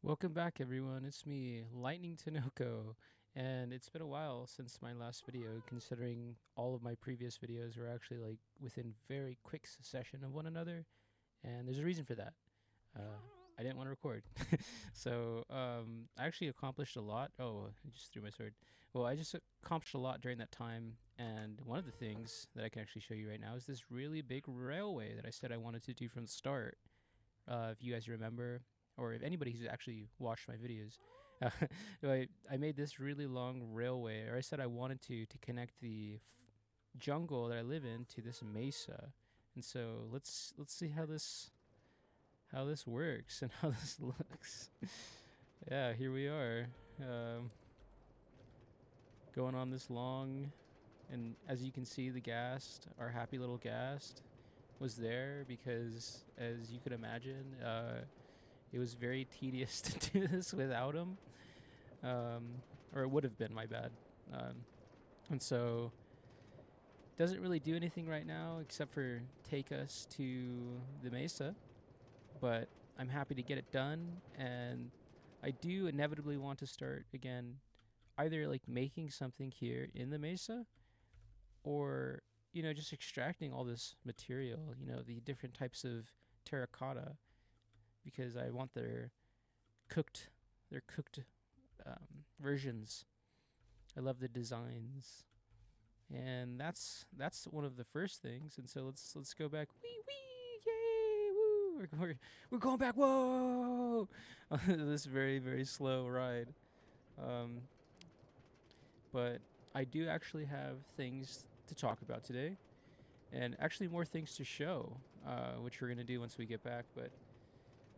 Welcome back, everyone. It's me, Lightning Tanoko, and it's been a while since my last video, considering all of my previous videos were actually like within very quick succession of one another, and there's a reason for that. I didn't want to record, so I actually accomplished a lot. Oh, I just threw my sword. Well, I just accomplished a lot during that time, and one of the things that I can actually show you right now is this really big railway that I said I wanted to do from the start. If you guys remember, or if anybody who's actually watched my videos, uh, I made this really long railway, or I said I wanted to connect the jungle that I live in to this mesa. And so let's see how this works and how this looks. Yeah, here we are, um, going on this long, and as you can see, the ghast, our happy little ghast, was there because, as you could imagine, it was very tedious to do this without him, or it would have been. My bad. Um, and so, doesn't really do anything right now except for take us to the mesa. But I'm happy to get it done, and I do inevitably want to start again, either like making something here in the mesa, or just extracting all this material. The different types of terracotta, because I want cooked their cooked versions. I love the designs, and that's one of the first things. And so let's go back. Wee wee, yay, woo! We're going back. Whoa! This very very slow ride, um, but I do actually have things to talk about today, and actually more things to show, which we're gonna do once we get back. But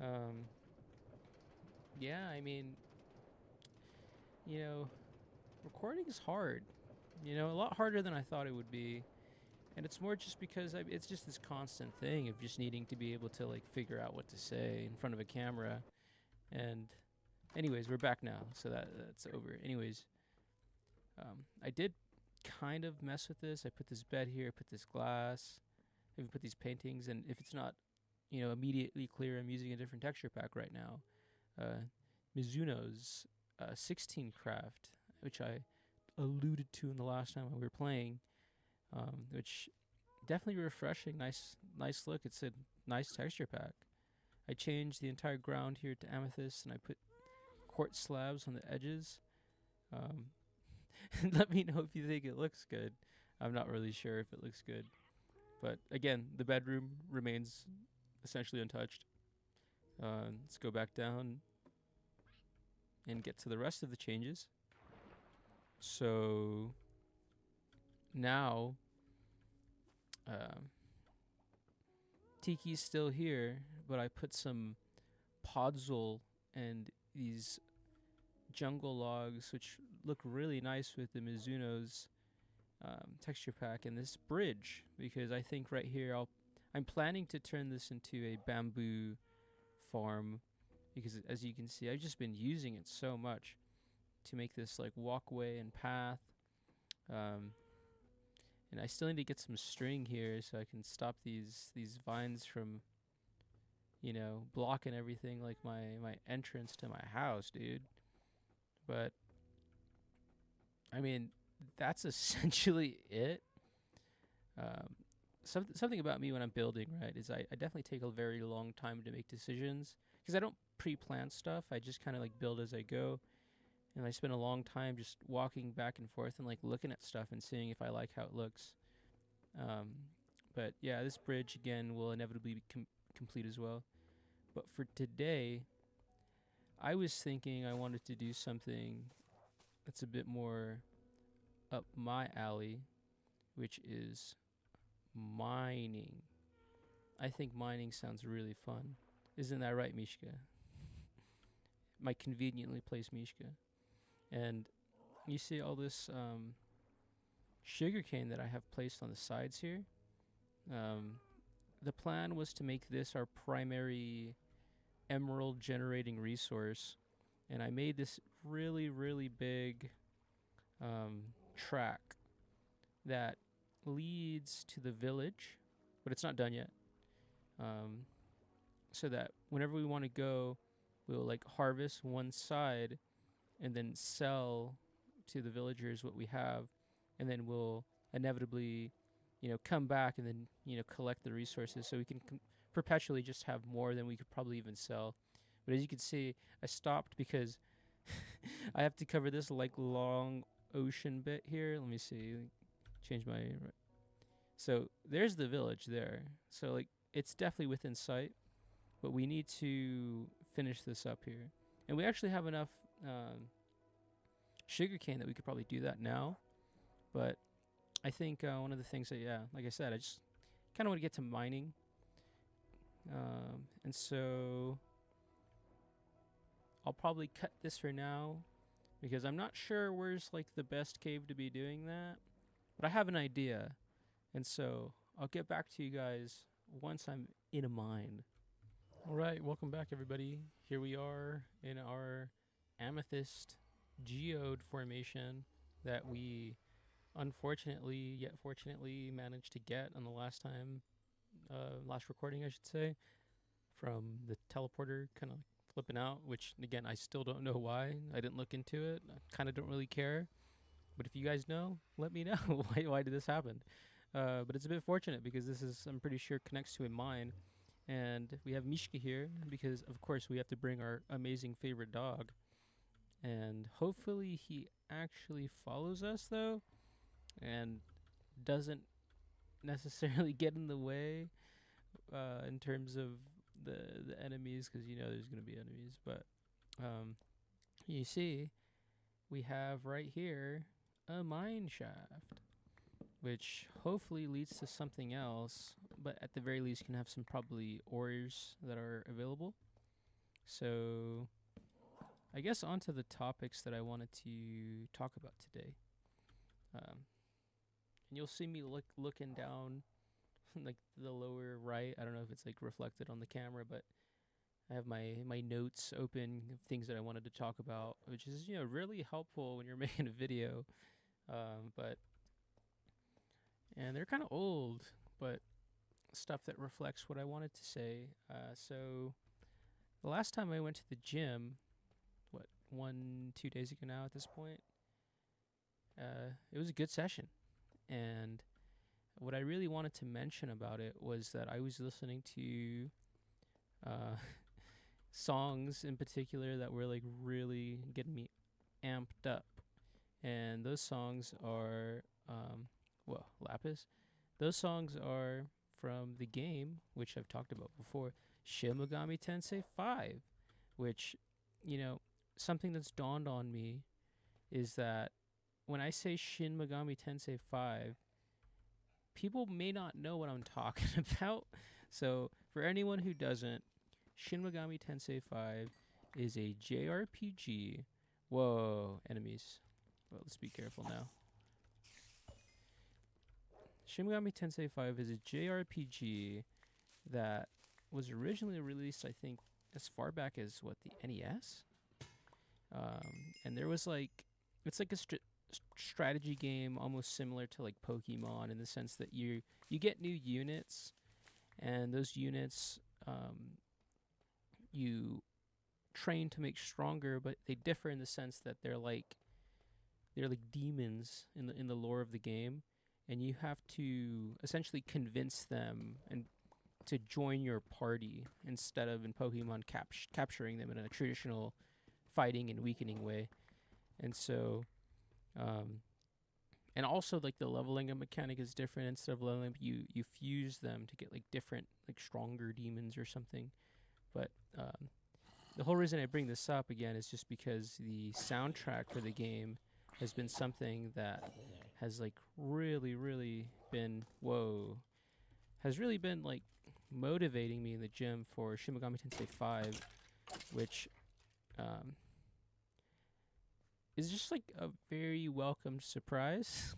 um, yeah, I mean, you know, recording is hard. A lot harder than I thought it would be. And it's more just because it's just this constant thing of just needing to be able to like figure out what to say in front of a camera. And anyways, we're back now, so that's over. Anyways, I did kind of mess with this. I put this bed here, I put this glass, I even put these paintings. And if it's not, immediately clear, I'm using a different texture pack right now. Uh, Mizuno's 16 craft, which I alluded to in the last time we were playing, which definitely refreshing, nice look. It's a nice texture pack. I changed the entire ground here to amethyst, and I put quartz slabs on the edges. Um, Let me know if you think it looks good. I'm not really sure if it looks good, but again, the bedroom remains essentially untouched. Let's go back down and get to the rest of the changes. So now, um, Tiki's still here, but I put some podzol and these jungle logs, which look really nice with the Mizuno's texture pack, and this bridge, because I think right here I'm planning to turn this into a bamboo farm, because as you can see, I've just been using it so much to make this like walkway and path. Um, and I still need to get some string here so I can stop these vines from blocking everything, like my entrance to my house, dude. But I mean, that's essentially it. Um, something about me when I'm building, right, is I definitely take a very long time to make decisions, because I don't pre-plan stuff. I just kind of like build as I go, and I spend a long time just walking back and forth and like looking at stuff and seeing if I like how it looks. But yeah, this bridge again will inevitably be complete as well. But for today, I was thinking I wanted to do something that's a bit more up my alley, which is mining. I think mining sounds really fun. Isn't that right, Mishka? My conveniently placed Mishka. And you see all this sugarcane that I have placed on the sides here. The plan was to make this our primary emerald generating resource. And I made this really, really big track that leads to the village, but it's not done yet. So that whenever we want to go, we'll like harvest one side and then sell to the villagers what we have, and then we'll inevitably, come back and then collect the resources so we can perpetually just have more than we could probably even sell. But as you can see, I stopped because I have to cover this like long ocean bit here. Let me see. Change my. So there's the village there. So like it's definitely within sight, but we need to finish this up here, and we actually have enough sugarcane that we could probably do that now. But I think one of the things that, yeah, like I said, I just kind of want to get to mining, and so I'll probably cut this for now because I'm not sure where's like the best cave to be doing that, but I have an idea, and so I'll get back to you guys once I'm in a mine. All right, welcome back, everybody. Here we are in our amethyst geode formation that we unfortunately yet fortunately managed to get on the last recording, I should say, from the teleporter kind of flipping out, which again I still don't know why. I didn't look into it. I kind of don't really care, but if you guys know, let me know why did this happen. But it's a bit fortunate because this is, I'm pretty sure, connects to a mine, and we have Mishka here because of course we have to bring our amazing favorite dog, and hopefully he actually follows us though and doesn't necessarily get in the way in terms of the enemies, because there's going to be enemies. But you see, we have right here a mine shaft, which hopefully leads to something else, but at the very least can have some probably ores that are available. So I guess onto the topics that I wanted to talk about today. And you'll see me looking down like the lower right. I don't know if it's like reflected on the camera, but I have my notes open of things that I wanted to talk about, which is really helpful when you're making a video. But and they're kind of old, but stuff that reflects what I wanted to say. So the last time I went to the gym, 2 days ago now at this point, it was a good session. And what I really wanted to mention about it was that I was listening to songs in particular that were like really getting me amped up. And those songs are, Lapis. Those songs are from the game, which I've talked about before, Shin Megami Tensei 5, which, something that's dawned on me is that when I say Shin Megami Tensei 5, people may not know what I'm talking about. So for anyone who doesn't, Shin Megami Tensei 5 is a JRPG. Whoa, enemies. Well, let's be careful now. Shin Megami Tensei 5 is a JRPG that was originally released, I think, as far back as, the NES? And there was it's like a strategy game almost similar to like Pokemon in the sense that you get new units, and those units you train to make stronger, but they differ in the sense that they're like demons in the lore of the game, and you have to essentially convince them and to join your party instead of in Pokemon capturing them in a traditional fighting and weakening way. And so and also like the leveling up mechanic is different. Instead of leveling up, you fuse them to get like different, like stronger demons or something. But the whole reason I bring this up again is just because the soundtrack for the game has been something that has like really been like motivating me in the gym for Shin Megami Tensei 5, which is just like a very welcomed surprise.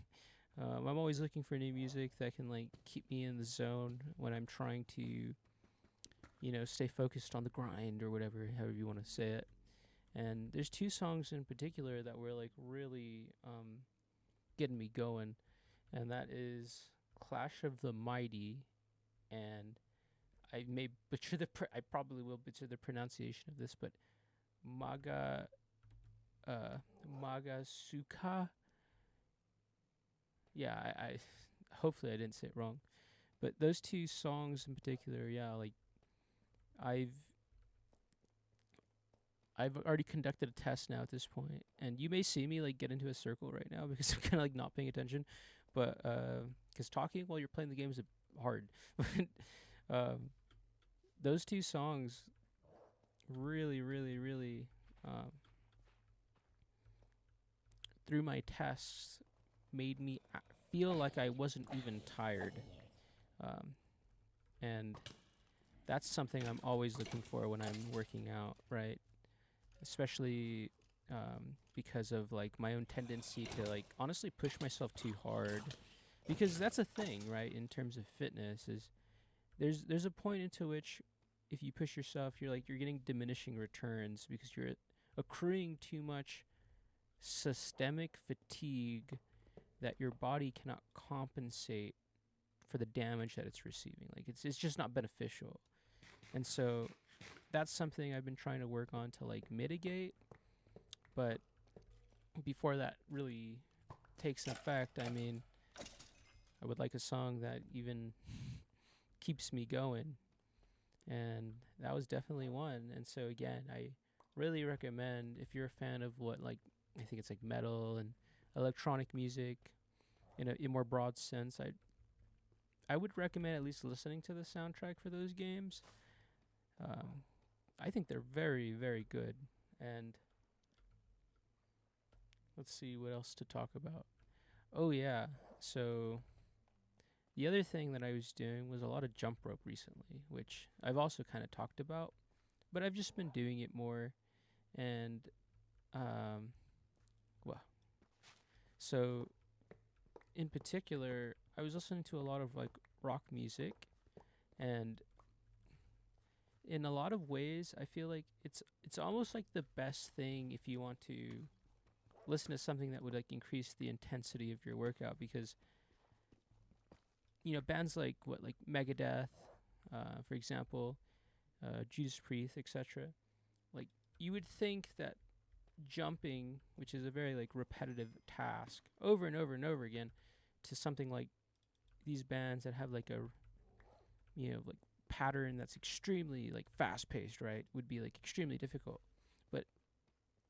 I'm always looking for new music that can like keep me in the zone when I'm trying to, stay focused on the grind or whatever, however you want to say it. And there's two songs in particular that were like really getting me going, and that is Clash of the Mighty, and I may butcher I probably will butcher the pronunciation of this, but Maga Magasuka. Yeah, I hopefully I didn't say it wrong. But those two songs in particular, yeah, like I've I've already conducted a test now at this point, and you may see me like get into a circle right now because I'm kind of like not paying attention, but because talking while you're playing the game is hard. um, those two songs really, really, really um, through my tests made me feel like I wasn't even tired, um, and that's something I'm always looking for when I'm working out, right? Especially because of like my own tendency to like honestly push myself too hard, because that's a thing, right? In terms of fitness, is there's a point into which if you push yourself, you're getting diminishing returns because you're accruing too much systemic fatigue that your body cannot compensate for the damage that it's receiving. Like it's just not beneficial. And so that's something I've been trying to work on to like mitigate. But before that really takes effect, I mean, I would like a song that even keeps me going. And that was definitely one. And so again, I really recommend, if you're a fan of what, like, I think it's like metal and electronic music in a more broad sense, I would recommend at least listening to the soundtrack for those games. Um, I think they're very, very good. And let's see what else to talk about. Oh, yeah. So the other thing that I was doing was a lot of jump rope recently, which I've also kind of talked about, but I've just been doing it more. And, well, so in particular, I was listening to a lot of like rock music, and in a lot of ways, I feel like it's almost like the best thing if you want to listen to something that would like increase the intensity of your workout, because bands like Megadeth, for example, Judas Priest, etc. Like you would think that jumping, which is a very like repetitive task, over and over and over again, to something like these bands that have like a like pattern that's extremely like fast paced, right, would be like extremely difficult. But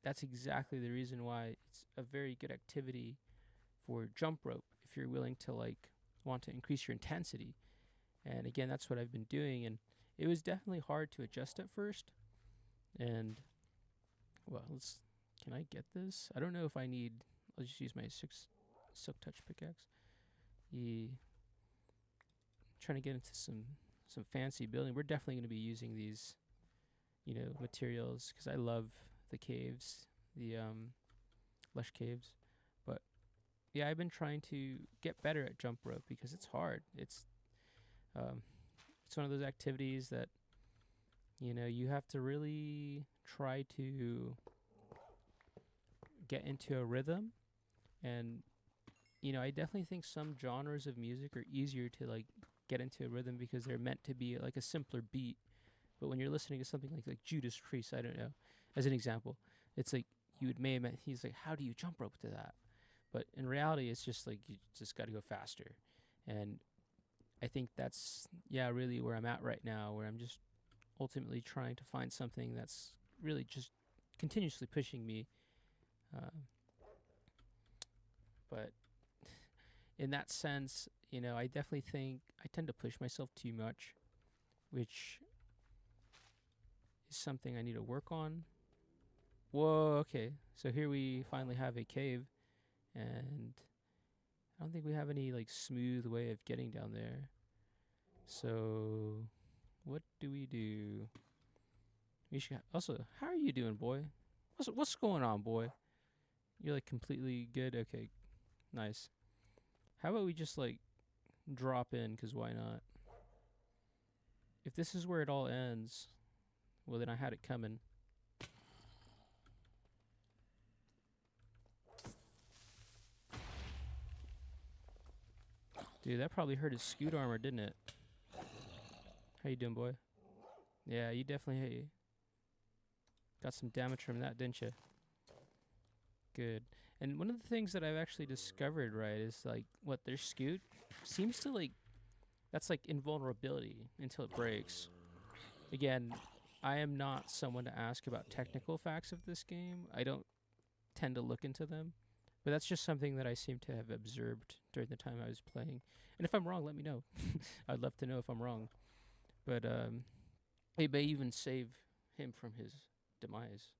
that's exactly the reason why it's a very good activity for jump rope if you're willing to like want to increase your intensity. And again, that's what I've been doing, and it was definitely hard to adjust at first. And well, can I get this? I don't know if I need. I'll just use my silk touch pickaxe. Trying to get into some fancy building. We're definitely going to be using these, materials, because I love the caves, the lush caves. But yeah, I've been trying to get better at jump rope because it's hard. It's one of those activities that you have to really try to get into a rhythm. And I definitely think some genres of music are easier to like get into a rhythm because they're meant to be like a simpler beat. But when you're listening to something like Judas Priest, I don't know, as an example, it's like he's like, how do you jump rope to that? But in reality, it's just like you just got to go faster. And I think that's really where I'm at right now, where I'm just ultimately trying to find something that's really just continuously pushing me. But in that sense, I definitely think I tend to push myself too much, which is something I need to work on. Whoa, okay. So here we finally have a cave, and I don't think we have any like smooth way of getting down there. So what do we do? We should also, how are you doing, boy? What's going on, boy? You're like completely good? Okay, nice. How about we just like drop in, because why not? If this is where it all ends, well, then I had it coming. Dude, that probably hurt his scoot armor, didn't it? How you doing, boy? Yeah, you definitely Got some damage from that, didn't you? Good. And one of the things that I've actually discovered, right, is like what their scoot seems to like. That's like invulnerability until it breaks. Again, I am not someone to ask about technical facts of this game. I don't tend to look into them. But that's just something that I seem to have observed during the time I was playing. And if I'm wrong, let me know. I'd love to know if I'm wrong. But it may even save him from his demise.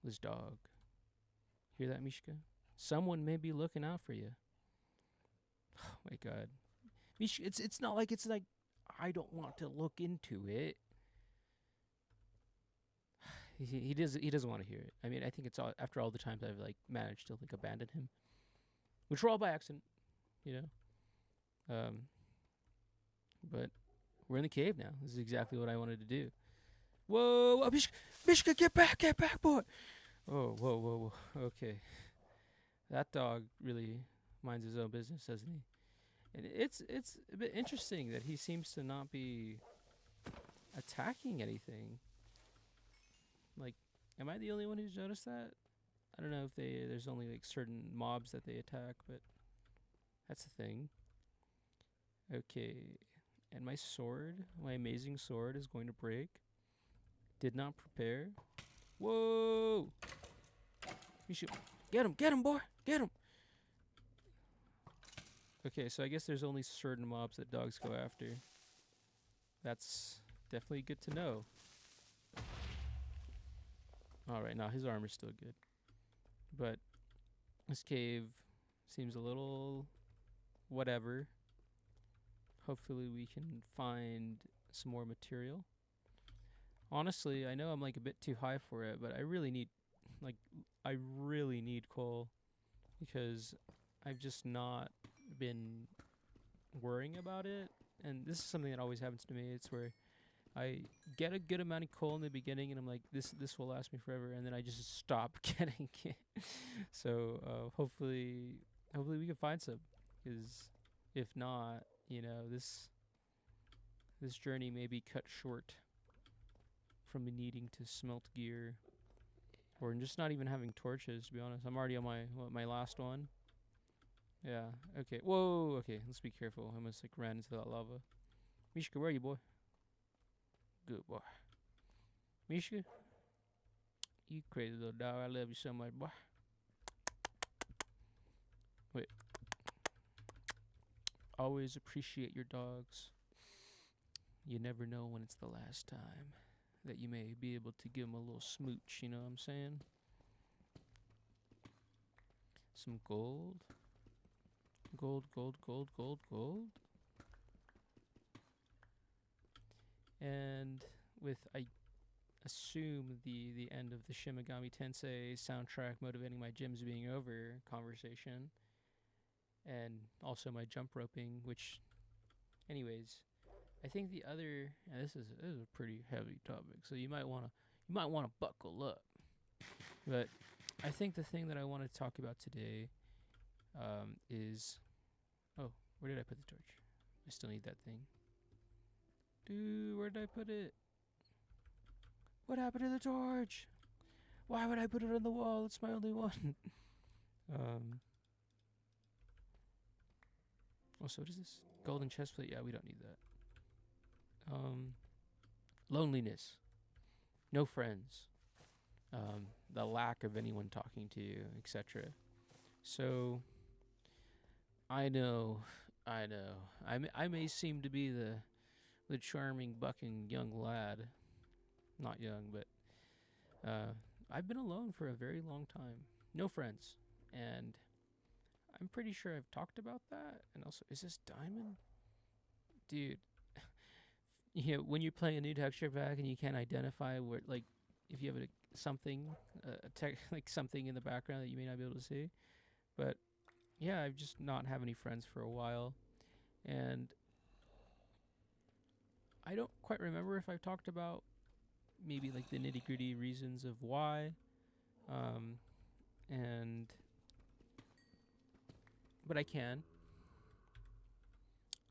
His dog. Hear that, Mishka? Someone may be looking out for you. Oh my god. Mishka, it's not like it's like I don't want to look into it. He doesn't want to hear it. I mean, I think it's all, after all the times I've like managed to like abandon him, which were all by accident, you know. But we're in the cave now. This is exactly what I wanted to do. Whoa, whoa, Mishka, get back, boy. Oh, whoa. Okay, that dog really minds his own business, doesn't he? And it's a bit interesting that he seems to not be attacking anything. Like, am I the only one who's noticed that? I don't know if there's only like certain mobs that they attack, but that's the thing. Okay, and my sword, my amazing sword, is going to break. Did not prepare. Whoa! You should get him, boy, get him. Okay, so I guess there's only certain mobs that dogs go after. That's definitely good to know. Alright, now his armor's still good. But this cave seems a little whatever. Hopefully we can find some more material. Honestly, I know I'm like a bit too high for it, but I really need coal, because I've just not been worrying about it. And this is something that always happens to me. It's where I get a good amount of coal in the beginning, and I'm like, this will last me forever, and then I just stop getting it. So hopefully we can find some, because if not, you know, this journey may be cut short from me needing to smelt gear, or just not even having torches. To be honest, I'm already on my last one. Yeah. Okay. Whoa. Okay. Let's be careful. I almost like ran into that lava. Mishka, where are you, boy? Good boy. Mishka, you crazy little dog. I love you so much, boy. Wait. Always appreciate your dogs. You never know when it's the last time that you may be able to give them a little smooch, you know what I'm saying? Some gold. Gold. And with, I assume, the end of the Shin Megami Tensei soundtrack motivating my gyms being over conversation, and also my jump roping, which, anyways, I think the other, and this is a pretty heavy topic, so you might want to buckle up. But I think the thing that I want to talk about today is, oh, where did I put the torch? I still need that thing. Dude, where did I put it? What happened to the torch? Why would I put it on the wall? It's my only one. Also, what is this? Golden chestplate? Yeah, we don't need that. Loneliness. No friends. The lack of anyone talking to you, etc. So, I know. I may seem to be the charming, bucking young lad. Not young, but I've been alone for a very long time. No friends. And I'm pretty sure I've talked about that. And also, is this diamond? Dude. You know, when you play a new texture pack and you can't identify where, like, if you have something in the background that you may not be able to see. But yeah, I've just not have any friends for a while, and I don't quite remember if I've talked about maybe like the nitty gritty reasons of why, and but I can.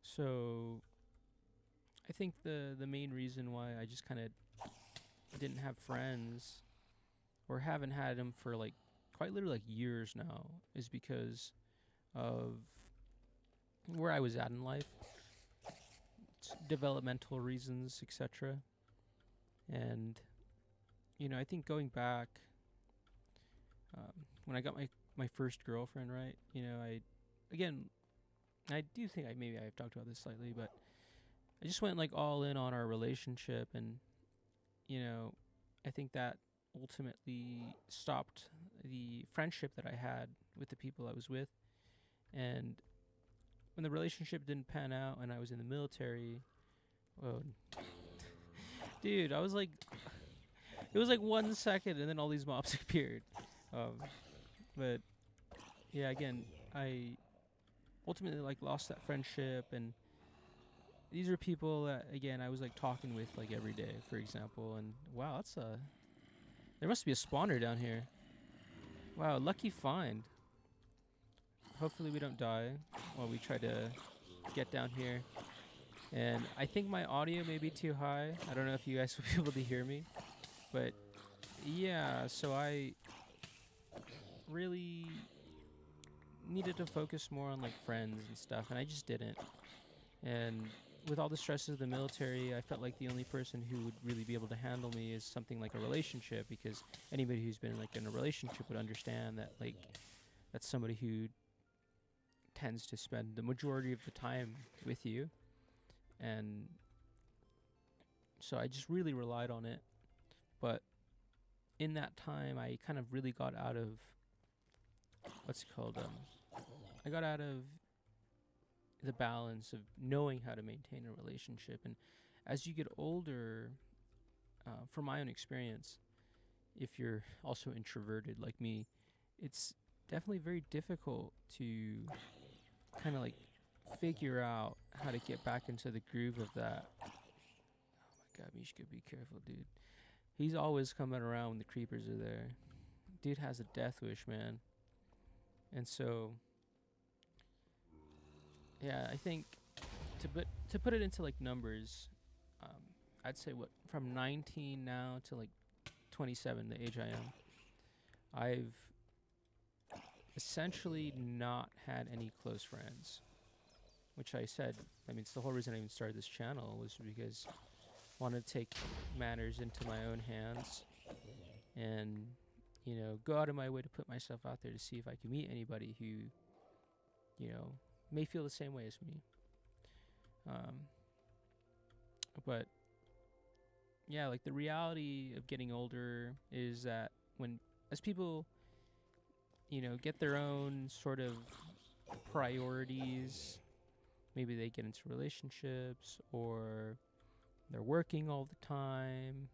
So I think the main reason why I just kind of didn't have friends or haven't had them for like quite literally like years now is because of where I was at in life, developmental reasons, etc. And I think going back, when I got my first girlfriend, right? Again, I do think maybe I've talked about this slightly, but I just went like all in on our relationship, and you know, I think that ultimately stopped the friendship that I had with the people I was with. And when the relationship didn't pan out and I was in the military, well, dude, I was like, it was like 1 second and then all these mobs appeared. Um, but yeah, again, I ultimately like lost that friendship, and these are people that again I was like talking with like every day, for example. And wow, there must be a spawner down here. Wow, lucky find. Hopefully we don't die while we try to get down here. And I think my audio may be too high. I don't know if you guys will be able to hear me. But yeah, so I really needed to focus more on like friends and stuff, and I just didn't. And with all the stresses of the military, I felt like the only person who would really be able to handle me is something like a relationship, because anybody who's been like in a relationship would understand that like that's somebody who tends to spend the majority of the time with you. And so I just really relied on it. But in that time, I kind of really got out of what's it called. I got out of the balance of knowing how to maintain a relationship. And as you get older, from my own experience, if you're also introverted like me, it's definitely very difficult to kind of like figure out how to get back into the groove of that. Oh my god, Mishka, be careful, dude. He's always coming around when the creepers are there. Dude has a death wish, man. And so, yeah, I think to put it into like numbers, I'd say what from 19 now to like 27, the age I am, I've essentially not had any close friends. Which I said, I mean, it's the whole reason I even started this channel was because I wanted to take matters into my own hands and, go out of my way to put myself out there to see if I can meet anybody who, may feel the same way as me. But yeah, like the reality of getting older is that as people, get their own sort of priorities, maybe they get into relationships or they're working all the time,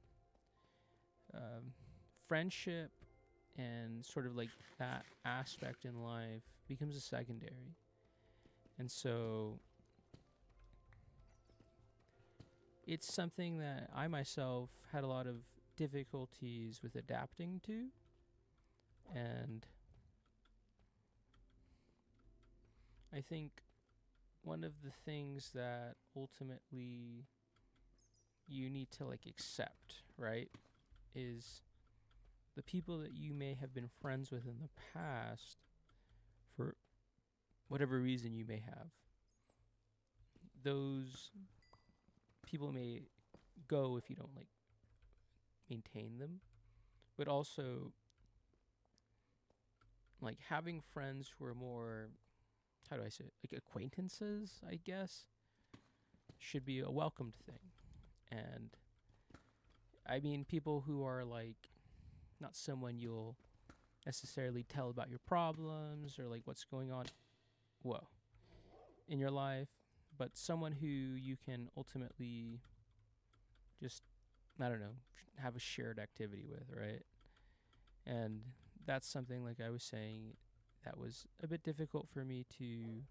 friendship and sort of like that aspect in life becomes a secondary. And so it's something that I myself had a lot of difficulties with adapting to. And I think one of the things that ultimately you need to like accept, right, is the people that you may have been friends with in the past for whatever reason you may have. Those people may go if you don't like maintain them, but also like having friends who are more, how do I say it, like acquaintances, I guess, should be a welcomed thing. And I mean people who are like not someone you'll necessarily tell about your problems or like what's going on in your life, but someone who you can ultimately just, I don't know, have a shared activity with, right? And that's something, like I was saying, that was a bit difficult for me to,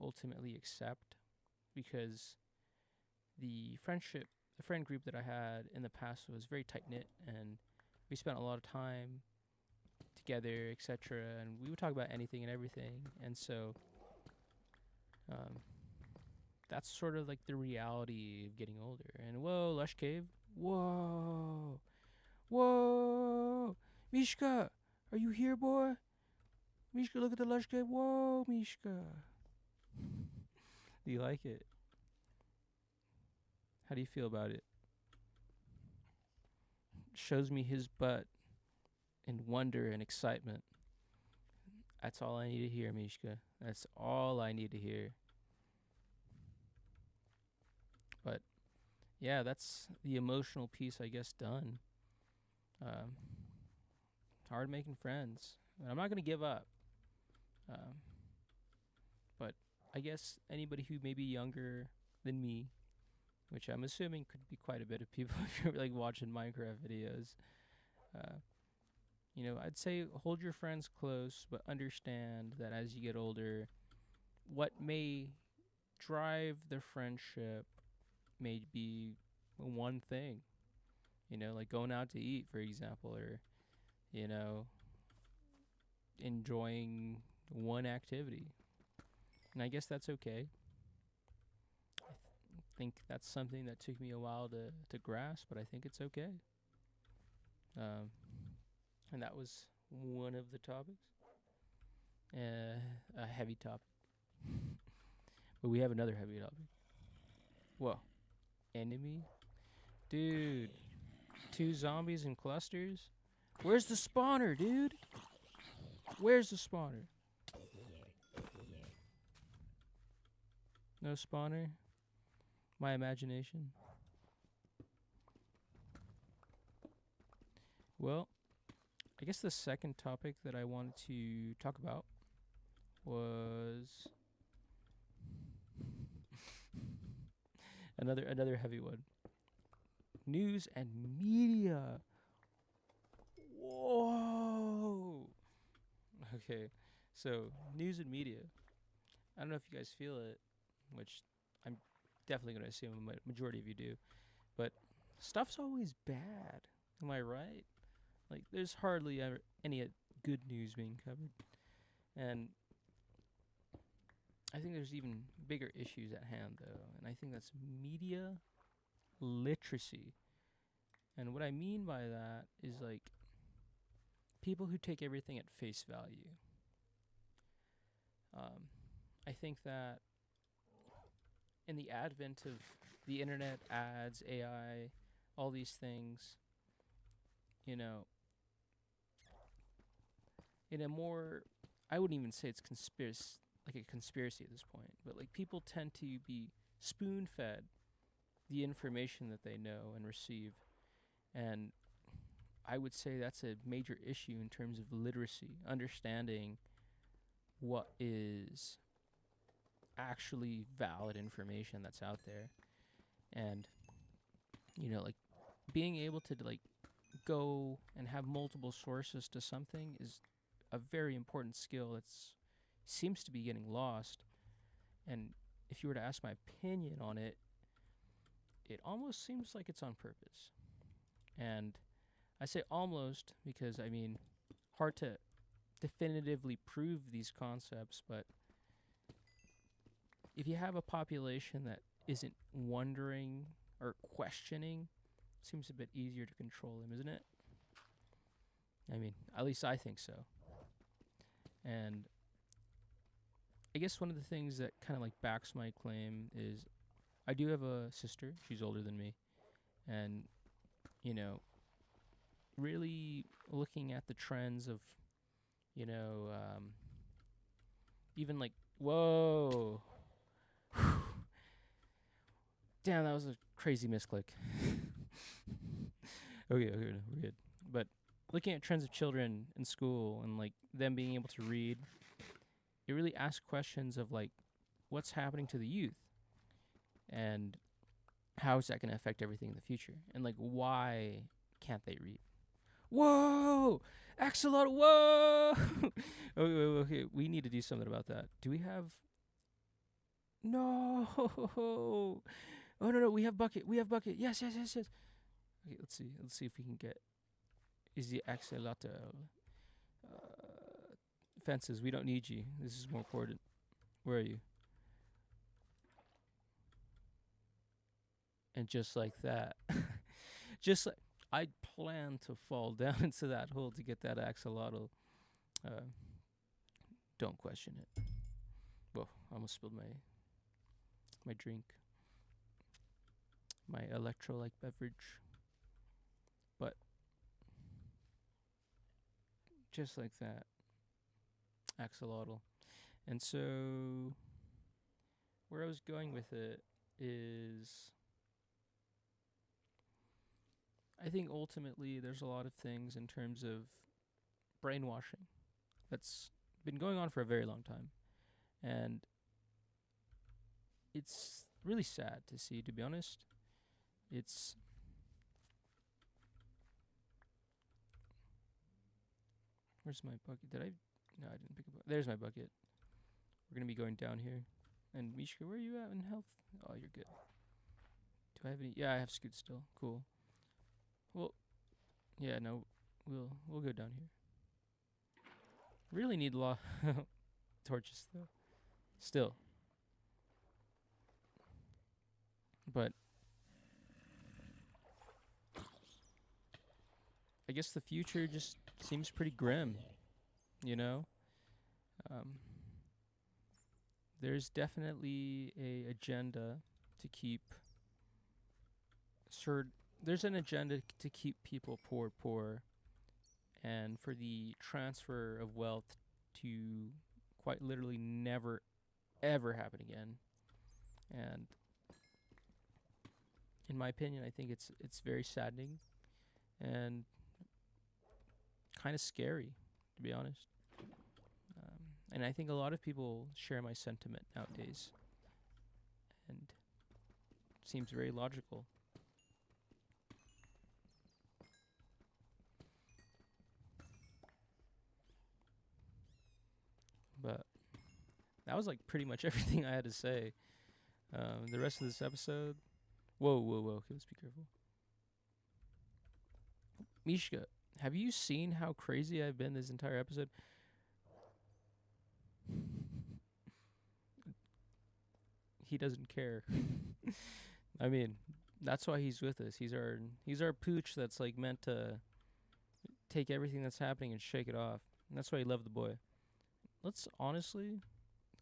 ultimately accept, because the friend group that I had in the past was very tight knit, and we spent a lot of time together, etc. And we would talk about anything and everything. And so, that's sort of like the reality of getting older. And whoa, Lush Cave, Whoa. Whoa. Mishka, are you here, boy? Mishka, look at the lush cave. Whoa, Mishka. Do you like it? How do you feel about it? Shows me his butt in wonder and excitement. That's all I need to hear, Mishka. That's all I need to hear. But yeah, that's the emotional piece, I guess, done. Um, hard making friends. And I'm not going to give up. Um, but I guess anybody who may be younger than me, which I'm assuming could be quite a bit of people if you're like watching Minecraft videos, uh, I'd say hold your friends close, but understand that as you get older, what may drive the friendship may be one thing, like going out to eat, for example, or, you know, enjoying one activity. And I guess that's okay. I think that's something that took me a while to grasp, but I think it's okay. Um, and that was one of the topics. A heavy topic. But we have another heavy topic. Whoa. Enemy? Dude. 2 zombies in clusters? Where's the spawner, dude? Where's the spawner? No spawner? My imagination? Well, I guess the second topic that I wanted to talk about was another heavy one. News and media. Whoa. Okay, so news and media. I don't know if you guys feel it, which I'm definitely going to assume a majority of you do, but stuff's always bad. Am I right? Like, there's hardly ever any good news being covered. And I think there's even bigger issues at hand, though, and I think that's media literacy. And what I mean by that is, like, people who take everything at face value. I think that in the advent of the internet, ads, AI, all these things, you know, in a more, I wouldn't even say it's like a conspiracy at this point, but like people tend to be spoon fed the information that they know and receive. And I would say that's a major issue in terms of literacy, understanding what is actually valid information that's out there. And, like being able to like go and have multiple sources to something is a very important skill that seems to be getting lost. And if you were to ask my opinion on it, it almost seems like it's on purpose. And I say almost because, I mean, hard to definitively prove these concepts, but if you have a population that isn't wondering or questioning, it seems a bit easier to control them, isn't it? I mean, at least I think so. And I guess one of the things that kind of like backs my claim is I do have a sister. She's older than me. And, really looking at the trends of, even like, whoa. Damn, that was a crazy misclick. Okay, no, we're good. But looking at trends of children in school and like them being able to read, it really asks questions of like, what's happening to the youth? And how is that going to affect everything in the future? And like, why can't they read? Whoa! Axolotl, whoa! Okay, we need to do something about that. Do we have... No! Oh, no, we have bucket. Yes. Okay, let's see if we can get... Is the axolotl... Fences, we don't need you. This is more important. Where are you? And just like that. Just like I plan to fall down into that hole to get that axolotl. Uh, don't question it. Whoa, I almost spilled my drink, my electrolyte beverage. But just like that, axolotl. And so where I was going with it is, I think ultimately there's a lot of things in terms of brainwashing that's been going on for a very long time. And it's really sad to see, to be honest. It's Where's my bucket? Did I? No, I didn't pick up. There's my bucket. We're gonna be going down here. And Mishka, where are you at in health? Oh, you're good. Do I have any? Yeah, I have scoot still. Cool. Well, yeah, no, we'll go down here. Really need torches though. Still, but I guess the future just seems pretty grim. You know, um, there's definitely a agenda to keep there's an agenda to keep people poor, and for the transfer of wealth to quite literally never ever happen again. And in my opinion, I think it's very saddening and kind of scary, to be honest. And I think a lot of people share my sentiment nowadays, and it seems very logical. But that was like pretty much everything I had to say. The rest of this episode. Whoa. Okay, let's be careful. Mishka, have you seen how crazy I've been this entire episode? He doesn't care. I mean, that's why he's with us. He's our pooch that's like meant to take everything that's happening and shake it off. And that's why he loved the boy. Let's honestly,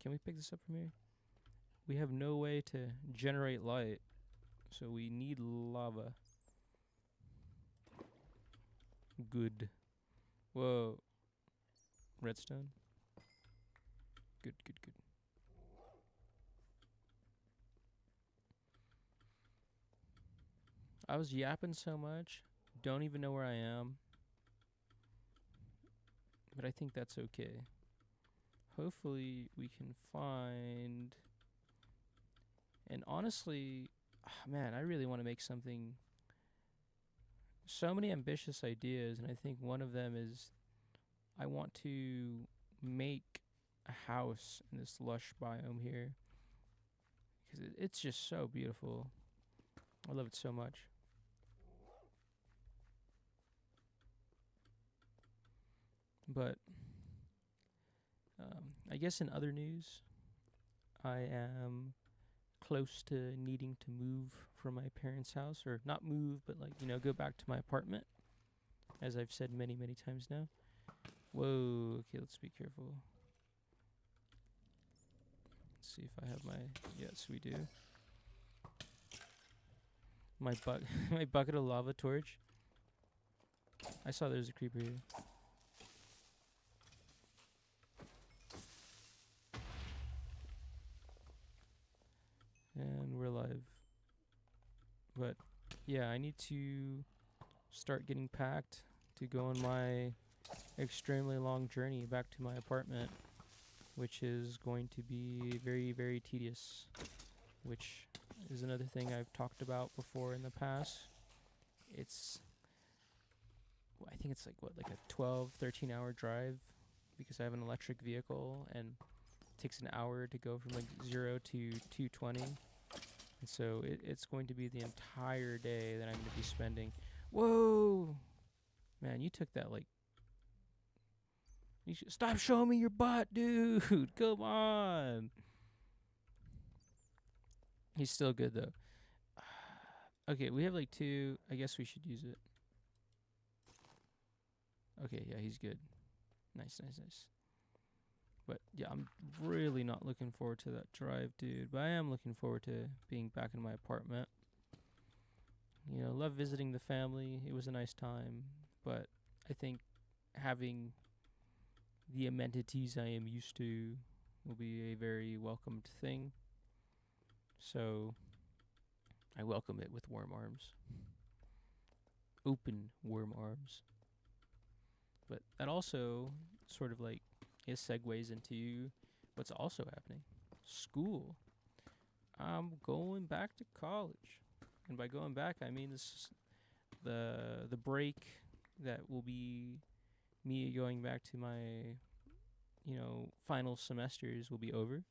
can we pick this up from here? We have no way to generate light, so we need lava. Good. Whoa. Redstone. Good. I was yapping so much, don't even know where I am. But I think that's okay. Hopefully we can find... And honestly, man, I really want to make something... So many ambitious ideas, and I think one of them is I want to make a house in this lush biome here. Because it's just so beautiful. I love it so much. But I guess in other news, I am close to needing to move from my parents' house, or not move, but like, go back to my apartment, as I've said many times now. Whoa, okay, let's be careful. Let's see if I have my... Yes, we do. My my bucket of lava torch. I saw there's a creeper here. And we're live. But yeah, I need to start getting packed to go on my extremely long journey back to my apartment, which is going to be very tedious, which is another thing I've talked about before in the past. I think it's like a 12-13 hour drive, because I have an electric vehicle, and it takes an hour to go from like 0 to 220. And so it's going to be the entire day that I'm going to be spending. Whoa! Man, you took that like... Stop showing me your butt, dude! Come on! He's still good, though. Okay, we have like 2. I guess we should use it. Okay, yeah, he's good. Nice. But yeah, I'm really not looking forward to that drive, dude. But I am looking forward to being back in my apartment. Love visiting the family. It was a nice time. But I think having the amenities I am used to will be a very welcomed thing. So I welcome it with warm arms. Open warm arms. But that also sort of like it segues into what's also happening. School. I'm going back to college. And by going back, I mean the break that will be me going back to my final semesters will be over,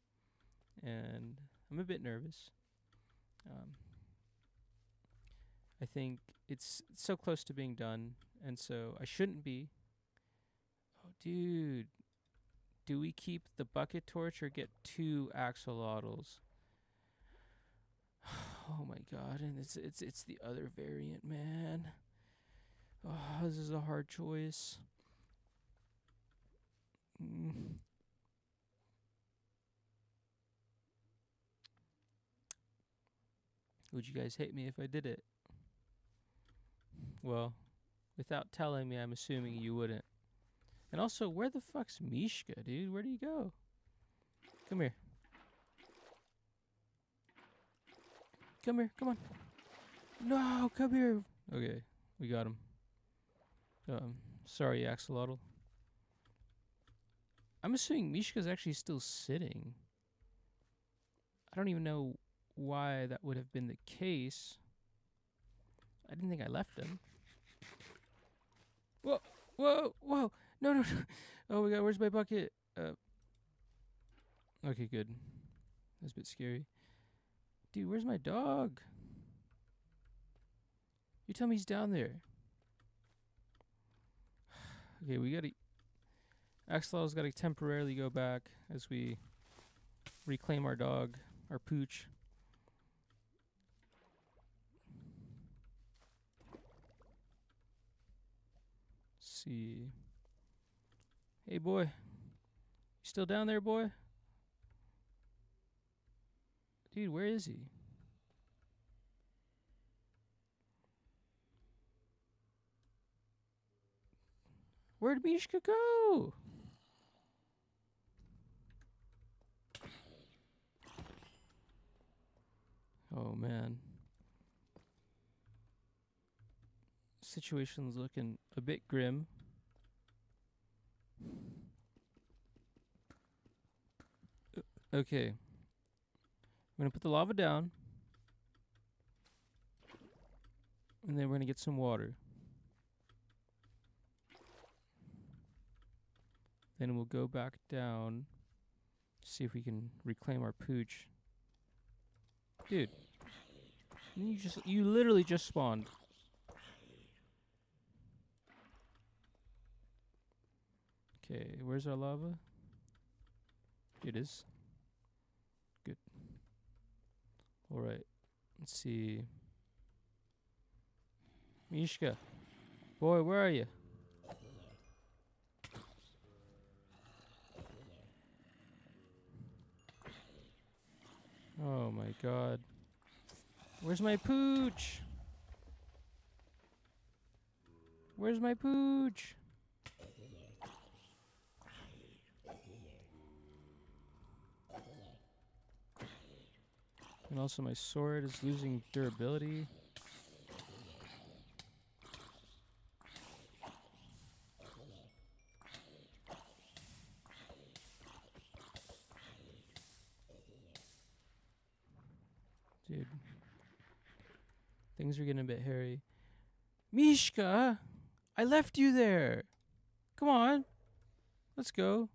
and I'm a bit nervous. Um, I think it's so close to being done, and so I shouldn't be. Oh, dude, do we keep the bucket torch or get 2 axolotls? Oh my god, and it's the other variant, man. Oh, this is a hard choice. Would you guys hate me if I did it? Well, without telling me, I'm assuming you wouldn't. And also, where the fuck's Mishka, dude? Where do you go? Come here. Come here, come on. No, come here. Okay, we got him. Sorry, Axolotl. I'm assuming Mishka's actually still sitting. I don't even know why that would have been the case. I didn't think I left him. Whoa, whoa, whoa. No. Oh my god, where's my bucket? Okay, good. That's a bit scary. Dude, where's my dog? You tell me he's down there. Okay, we gotta... Axolotl's gotta temporarily go back as we reclaim our dog, our pooch. Let's see. Hey, boy. You still down there, boy? Dude, where is he? Where'd Mishka go? Oh, man. Situation's looking a bit grim. Okay. I'm gonna put the lava down. And then we're gonna get some water. Then we'll go back down. See if we can reclaim our pooch. Dude. You literally just spawned. Okay, where's our lava? It is. Good. Alright. Let's see. Mishka. Boy, where are you? Oh my god. Where's my pooch? Where's my pooch? And also my sword is losing durability. Dude. Things are getting a bit hairy. Mishka! I left you there! Come on! Let's go.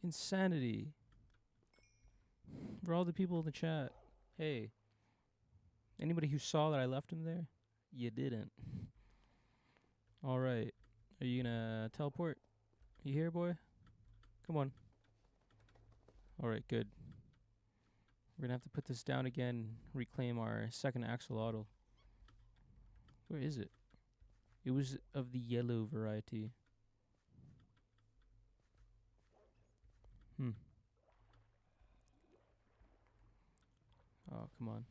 Insanity. For all the people in the chat. Hey. Anybody who saw that I left him there? You didn't. Alright. Are you gonna teleport? You here, boy? Come on. Alright, good. We're gonna have to put this down again, reclaim our second axolotl. Where is it? It was of the yellow variety. Oh, come on.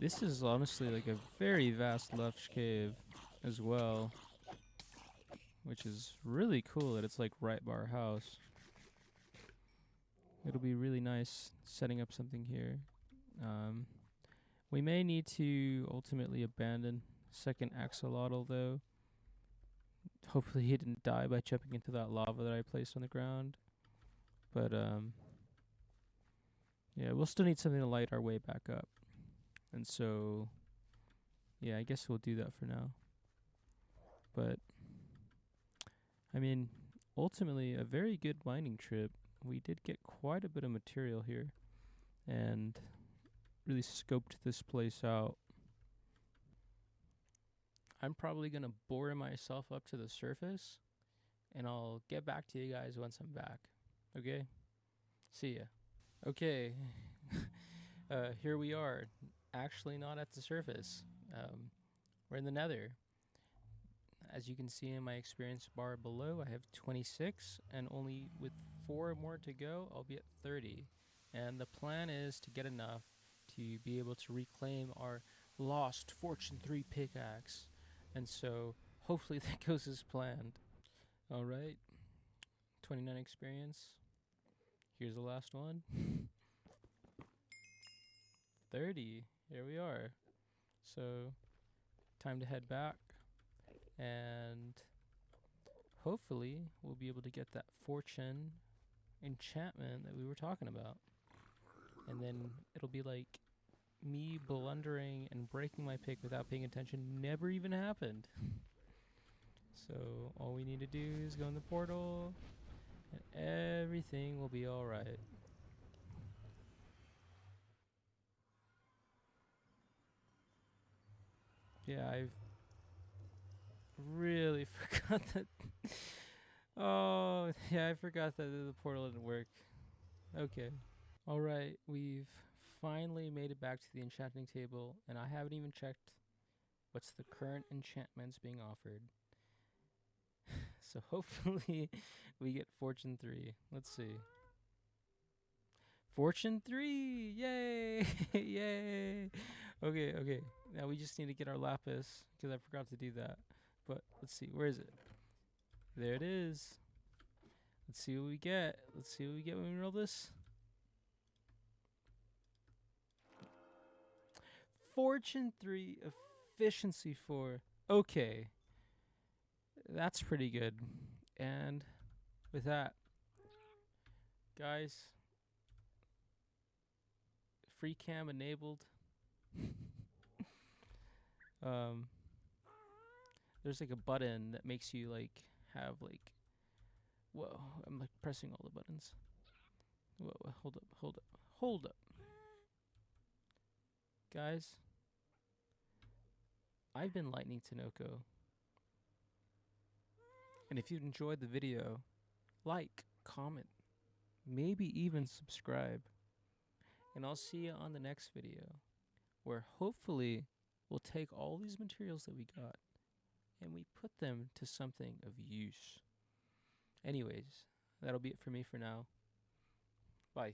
This is honestly like a very vast lush cave as well, which is really cool that it's like right by our house. It'll be really nice setting up something here. We may need to ultimately abandon second axolotl though. Hopefully he didn't die by jumping into that lava that I placed on the ground. But yeah, we'll still need something to light our way back up. And so yeah, I guess we'll do that for now. But I mean, ultimately a very good mining trip. We did get quite a bit of material here and really scoped this place out. I'm probably going to bore myself up to the surface, and I'll get back to you guys once I'm back. Okay? See ya. Okay. Here we are. Actually not at the surface. We're in the nether. As you can see in my experience bar below, I have 26, and only with 4 more to go, I'll be at 30. And the plan is to get enough to be able to reclaim our lost Fortune 3 pickaxe. And so, hopefully that goes as planned. Alright, 29 experience. Here's the last one. 30, here we are. So, time to head back. And hopefully we'll be able to get that fortune enchantment that we were talking about. And then it'll be like me blundering and breaking my pick without paying attention never even happened. So all we need to do is go in the portal and everything will be alright. Yeah, I've really forgot that. Oh, yeah, I forgot that the portal didn't work. Okay. Alright, we've finally made it back to the enchanting table, and I haven't even checked what's the current enchantments being offered. So hopefully we get Fortune 3. Let's see. Fortune 3! Yay! Yay! Okay. Now we just need to get our lapis, because I forgot to do that. But let's see, where is it? There it is. Let's see what we get. Let's see what we get when we roll this. Fortune 3, efficiency 4. Okay. That's pretty good. And with that, guys, free cam enabled. There's like a button that makes you like have like, whoa, I'm like pressing all the buttons. Whoa, hold up. Guys, I've been Lightning Tinoco. And if you enjoyed the video, like, comment, maybe even subscribe. And I'll see you on the next video, where hopefully we'll take all these materials that we got and we put them to something of use. Anyways, that'll be it for me for now. Bye.